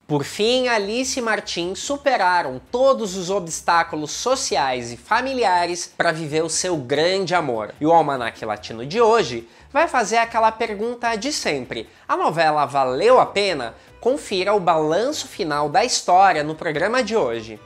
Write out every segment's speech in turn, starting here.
Por fim, Alice e Martim superaram todos os obstáculos sociais e familiares para viver o seu grande amor. E o Almanaque Latino de hoje vai fazer aquela pergunta de sempre: a novela valeu a pena? Confira o balanço final da história no programa de hoje.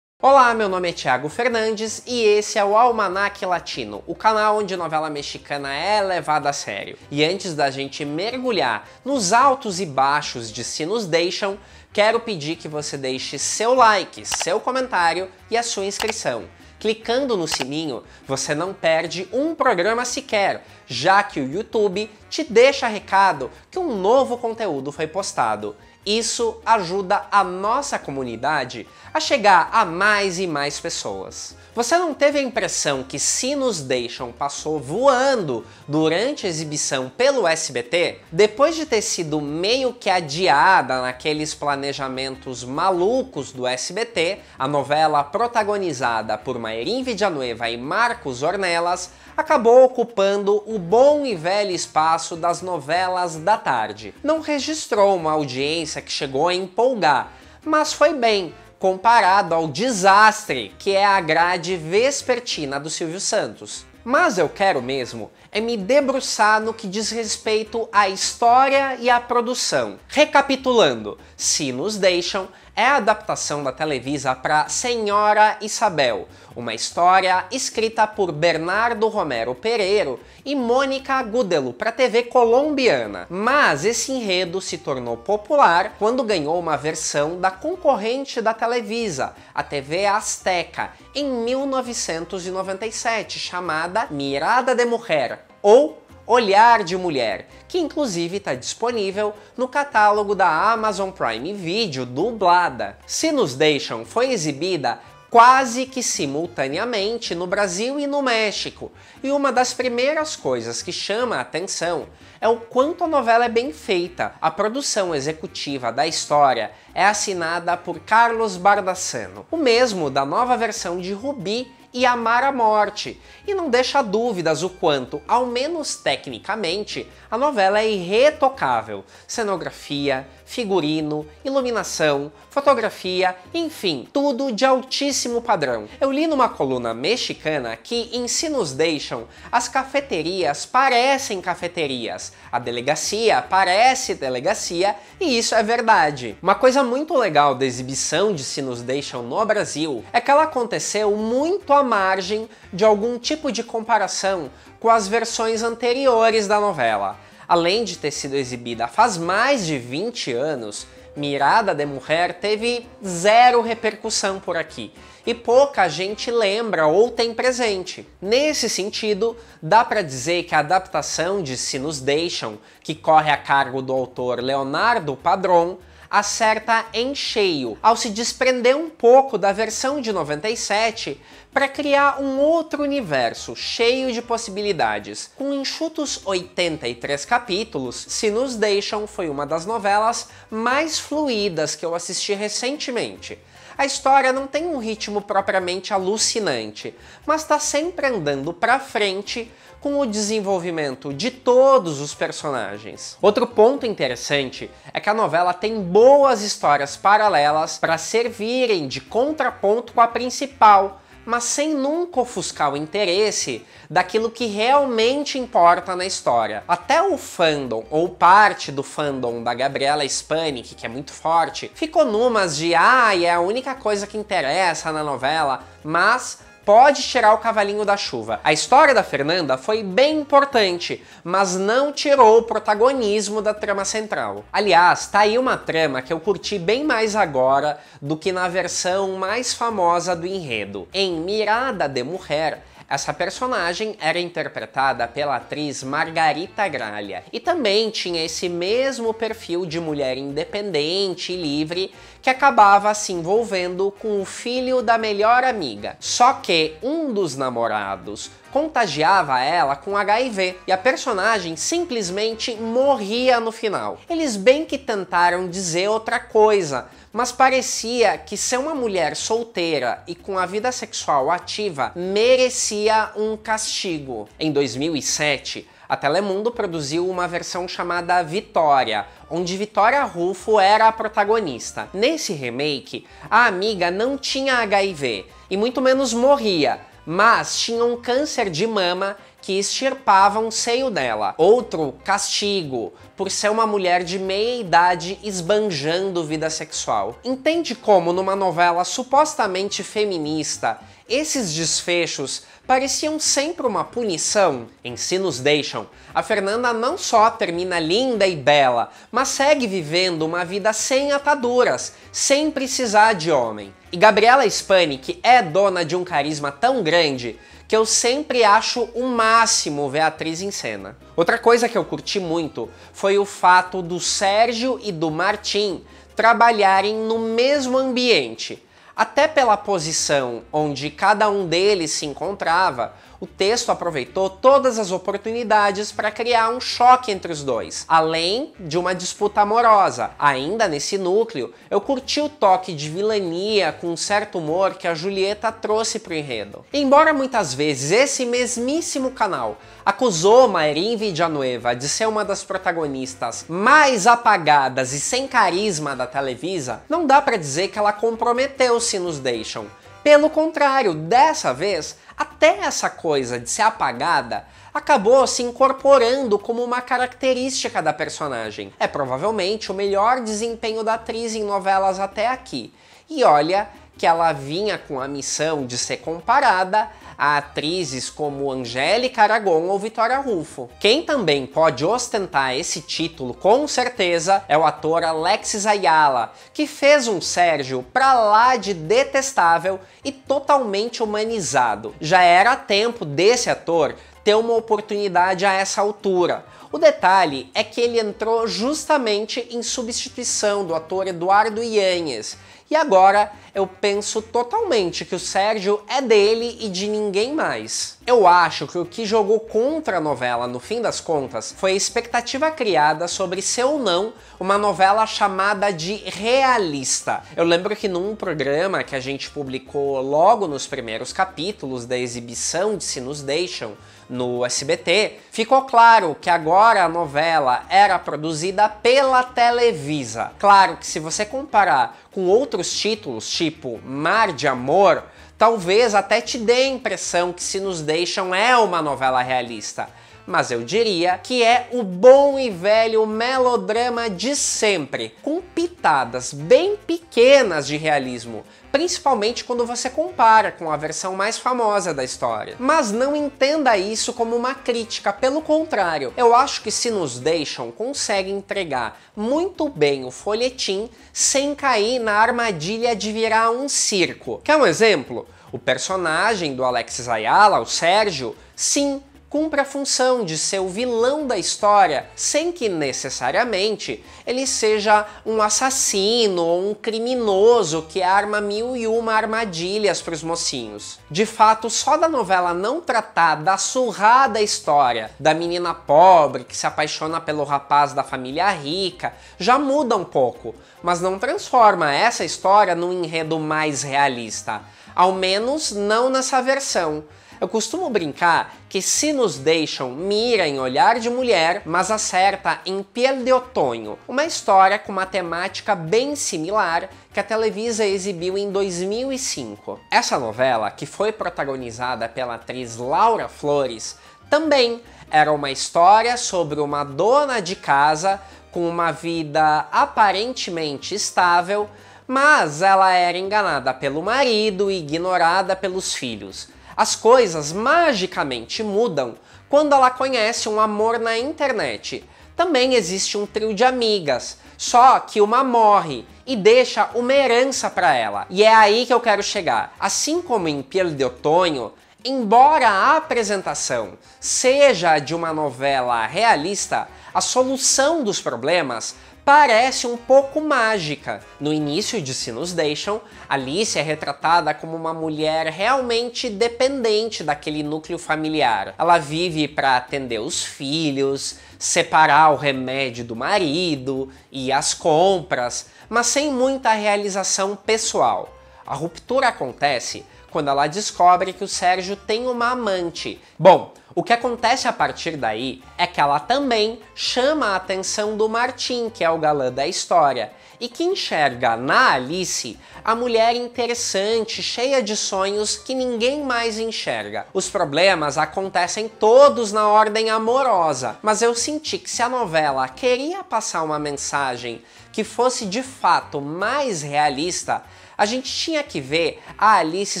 Olá, meu nome é Thiago Fernandes e esse é o Almanaque Latino, o canal onde novela mexicana é levada a sério. E antes da gente mergulhar nos altos e baixos de Se Nos Deixam, quero pedir que você deixe seu like, seu comentário e a sua inscrição. Clicando no sininho, você não perde um programa sequer, já que o YouTube te deixa recado que um novo conteúdo foi postado. Isso ajuda a nossa comunidade a chegar a mais e mais pessoas. Você não teve a impressão que Se Nos Deixam passou voando durante a exibição pelo SBT? Depois de ter sido meio que adiada naqueles planejamentos malucos do SBT, a novela protagonizada por Mayrin Villanueva e Marcos Ornelas acabou ocupando o bom e velho espaço das novelas da tarde. Não registrou uma audiência que chegou a empolgar, mas foi bem, comparado ao desastre que é a grade vespertina do Silvio Santos. Mas eu quero mesmo é me debruçar no que diz respeito à história e à produção. Recapitulando, Se Nos Deixam é a adaptação da Televisa para Senhora Isabel, uma história escrita por Bernardo Romero Pereiro e Mônica Gudelo para a TV colombiana. Mas esse enredo se tornou popular quando ganhou uma versão da concorrente da Televisa, a TV Azteca, em 1997, chamada Mirada de Mujer, ou Olhar de Mulher, que inclusive está disponível no catálogo da Amazon Prime Video dublada. Se Nos Deixam foi exibida quase que simultaneamente no Brasil e no México, e uma das primeiras coisas que chama a atenção é o quanto a novela é bem feita. A produção executiva da história é assinada por Carlos Bardassano, o mesmo da nova versão de Rubi e Amar a Morte, e não deixa dúvidas o quanto, ao menos tecnicamente, a novela é irretocável. Cenografia, figurino, iluminação, fotografia, enfim, tudo de altíssimo padrão. Eu li numa coluna mexicana que em Se Nos Deixam, as cafeterias parecem cafeterias, a delegacia parece delegacia, e isso é verdade. Uma coisa muito legal da exibição de Se Nos Deixam no Brasil é que ela aconteceu muito à margem de algum tipo de comparação com as versões anteriores da novela. Além de ter sido exibida faz mais de 20 anos, Mirada de Mujer teve zero repercussão por aqui, e pouca gente lembra ou tem presente. Nesse sentido, dá para dizer que a adaptação de Se Nos Deixam, que corre a cargo do autor Leonardo Padrón, acerta em cheio ao se desprender um pouco da versão de 97 para criar um outro universo cheio de possibilidades. Com enxutos 83 capítulos, Se Nos Deixam foi uma das novelas mais fluídas que eu assisti recentemente. A história não tem um ritmo propriamente alucinante, mas está sempre andando para frente com o desenvolvimento de todos os personagens. Outro ponto interessante é que a novela tem boas histórias paralelas para servirem de contraponto com a principal, mas sem nunca ofuscar o interesse daquilo que realmente importa na história. Até o fandom, ou parte do fandom da Gabriela Spanik, que é muito forte, ficou numas de é a única coisa que interessa na novela, mas pode tirar o cavalinho da chuva. A história da Fernanda foi bem importante, mas não tirou o protagonismo da trama central. Aliás, tá aí uma trama que eu curti bem mais agora do que na versão mais famosa do enredo. Em Mirada de Mujer, essa personagem era interpretada pela atriz Margarita Gralha e também tinha esse mesmo perfil de mulher independente e livre que acabava se envolvendo com o filho da melhor amiga. Só que um dos namorados contagiava ela com HIV e a personagem simplesmente morria no final. Eles bem que tentaram dizer outra coisa, mas parecia que ser uma mulher solteira e com a vida sexual ativa merecia um castigo. Em 2007, a Telemundo produziu uma versão chamada Vitória, onde Vitória Rufo era a protagonista. Nesse remake, a amiga não tinha HIV e muito menos morria, mas tinha um câncer de mama que extirpava um seio dela. Outro castigo, por ser uma mulher de meia idade esbanjando vida sexual. Entende como numa novela supostamente feminista, esses desfechos pareciam sempre uma punição? Em Se Nos Deixam, a Fernanda não só termina linda e bela, mas segue vivendo uma vida sem ataduras, sem precisar de homem. E Gabriela Spanik é dona de um carisma tão grande que eu sempre acho o máximo ver a atriz em cena. Outra coisa que eu curti muito foi o fato do Sérgio e do Martim trabalharem no mesmo ambiente. Até pela posição onde cada um deles se encontrava, o texto aproveitou todas as oportunidades para criar um choque entre os dois, além de uma disputa amorosa. Ainda nesse núcleo, eu curti o toque de vilania com um certo humor que a Julieta trouxe pro enredo. Embora muitas vezes esse mesmíssimo canal acusou Mayrin Villanueva de ser uma das protagonistas mais apagadas e sem carisma da Televisa, não dá para dizer que ela comprometeu Se Nos Deixam. Pelo contrário, dessa vez, até essa coisa de ser apagada acabou se incorporando como uma característica da personagem. É provavelmente o melhor desempenho da atriz em novelas até aqui. E olha que ela vinha com a missão de ser comparada a atrizes como Angélica Aragon ou Vitória Rufo. Quem também pode ostentar esse título com certeza é o ator Alexis Ayala, que fez um Sérgio pra lá de detestável e totalmente humanizado. Já era tempo desse ator ter uma oportunidade a essa altura. O detalhe é que ele entrou justamente em substituição do ator Eduardo Yanez. E agora eu penso totalmente que o Sérgio é dele e de ninguém mais. Eu acho que o que jogou contra a novela, no fim das contas, foi a expectativa criada sobre ser ou não uma novela chamada de realista. Eu lembro que num programa que a gente publicou logo nos primeiros capítulos da exibição de Se Nos Deixam, no SBT, ficou claro que agora a novela era produzida pela Televisa. Claro que se você comparar com outros títulos, tipo Mar de Amor, talvez até te dê a impressão que Se Nos Deixam é uma novela realista. Mas eu diria que é o bom e velho melodrama de sempre, com pitadas bem pequenas de realismo, principalmente quando você compara com a versão mais famosa da história. Mas não entenda isso como uma crítica, pelo contrário, eu acho que Se Nos Deixam consegue entregar muito bem o folhetim sem cair na armadilha de virar um circo. Quer um exemplo? O personagem do Alexis Ayala, o Sérgio, sim, cumpre a função de ser o vilão da história, sem que necessariamente ele seja um assassino ou um criminoso que arma 1001 armadilhas para os mocinhos. De fato, só da novela não tratar da surrada história da menina pobre que se apaixona pelo rapaz da família rica já muda um pouco, mas não transforma essa história num enredo mais realista, ao menos não nessa versão. Eu costumo brincar que Se Nos Deixam mira em Olhar de Mulher, mas acerta em Piel de Otoño, uma história com uma temática bem similar que a Televisa exibiu em 2005. Essa novela, que foi protagonizada pela atriz Laura Flores, também era uma história sobre uma dona de casa com uma vida aparentemente estável, mas ela era enganada pelo marido e ignorada pelos filhos. As coisas magicamente mudam quando ela conhece um amor na internet. Também existe um trio de amigas, só que uma morre e deixa uma herança para ela. E é aí que eu quero chegar. Assim como em Piel de Otoño, embora a apresentação seja de uma novela realista, a solução dos problemas parece um pouco mágica. No início de Se Nos Deixam, Alice é retratada como uma mulher realmente dependente daquele núcleo familiar. Ela vive para atender os filhos, separar o remédio do marido e as compras, mas sem muita realização pessoal. A ruptura acontece quando ela descobre que o Sérgio tem uma amante. Bom, o que acontece a partir daí é que ela também chama a atenção do Martin, que é o galã da história, e que enxerga na Alice a mulher interessante, cheia de sonhos que ninguém mais enxerga. Os problemas acontecem todos na ordem amorosa, mas eu senti que se a novela queria passar uma mensagem que fosse de fato mais realista, a gente tinha que ver a Alice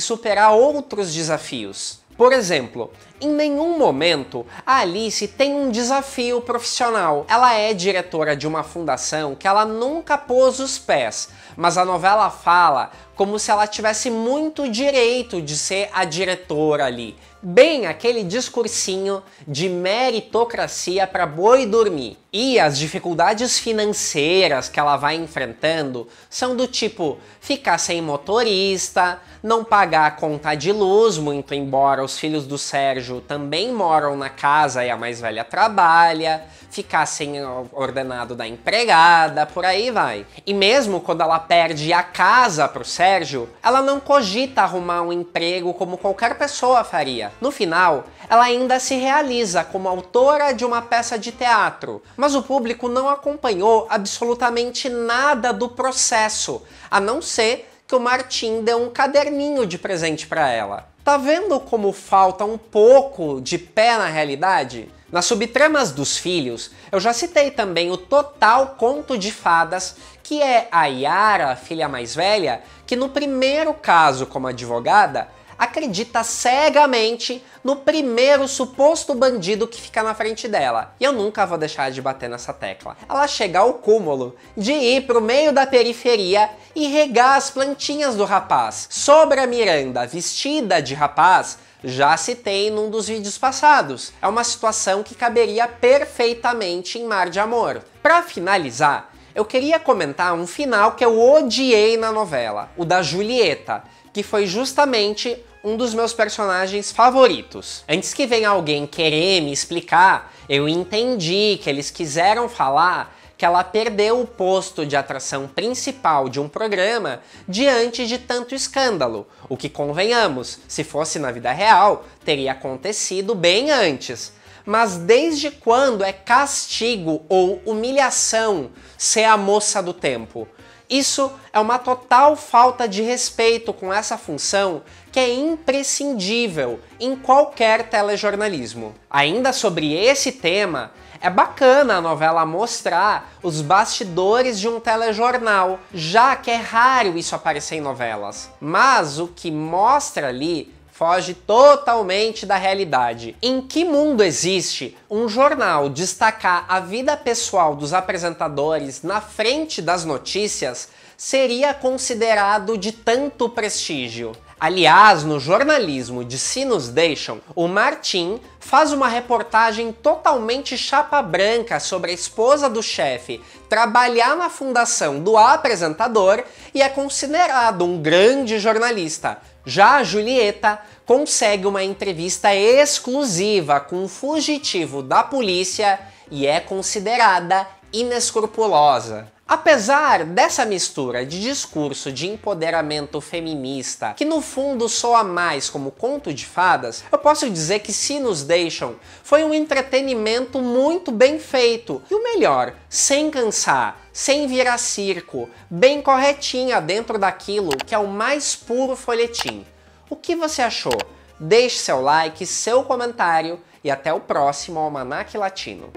superar outros desafios. Por exemplo, em nenhum momento a Alice tem um desafio profissional. Ela é diretora de uma fundação que ela nunca pôs os pés, mas a novela fala como se ela tivesse muito direito de ser a diretora ali. Bem aquele discursinho de meritocracia para boi dormir. E as dificuldades financeiras que ela vai enfrentando são do tipo ficar sem motorista, não pagar a conta de luz, muito embora os filhos do Sérgio também moram na casa e a mais velha trabalha, ficar sem ordenado da empregada, por aí vai. E mesmo quando ela perde a casa pro Sérgio, ela não cogita arrumar um emprego como qualquer pessoa faria. No final, ela ainda se realiza como autora de uma peça de teatro, mas o público não acompanhou absolutamente nada do processo, a não ser que o Martin deu um caderninho de presente para ela. Tá vendo como falta um pouco de pé na realidade? Nas subtramas dos filhos, eu já citei também o total conto de fadas, que é a Yara, a filha mais velha, que no primeiro caso como advogada, acredita cegamente no primeiro suposto bandido que fica na frente dela. E eu nunca vou deixar de bater nessa tecla. Ela chega ao cúmulo de ir pro meio da periferia e regar as plantinhas do rapaz. Sobre a Miranda, vestida de rapaz, já citei num dos vídeos passados. É uma situação que caberia perfeitamente em Mar de Amor. Para finalizar, eu queria comentar um final que eu odiei na novela, o da Julieta, que foi justamente um dos meus personagens favoritos. Antes que venha alguém querer me explicar, eu entendi que eles quiseram falar que ela perdeu o posto de atração principal de um programa diante de tanto escândalo, o que, convenhamos, se fosse na vida real, teria acontecido bem antes. Mas desde quando é castigo ou humilhação ser a moça do tempo? Isso é uma total falta de respeito com essa função que é imprescindível em qualquer telejornalismo. Ainda sobre esse tema, é bacana a novela mostrar os bastidores de um telejornal, já que é raro isso aparecer em novelas. Mas o que mostra ali foge totalmente da realidade. Em que mundo existe um jornal destacar a vida pessoal dos apresentadores na frente das notícias seria considerado de tanto prestígio? Aliás, no jornalismo de Se Nos Deixam, o Martin faz uma reportagem totalmente chapa branca sobre a esposa do chefe trabalhar na fundação do apresentador e é considerado um grande jornalista. Já a Julieta consegue uma entrevista exclusiva com um fugitivo da polícia e é considerada inescrupulosa. Apesar dessa mistura de discurso de empoderamento feminista, que no fundo soa mais como conto de fadas, eu posso dizer que Se Nos Deixam foi um entretenimento muito bem feito. E o melhor, sem cansar, sem virar circo, bem corretinha dentro daquilo que é o mais puro folhetim. O que você achou? Deixe seu like, seu comentário e até o próximo Almanac Latino.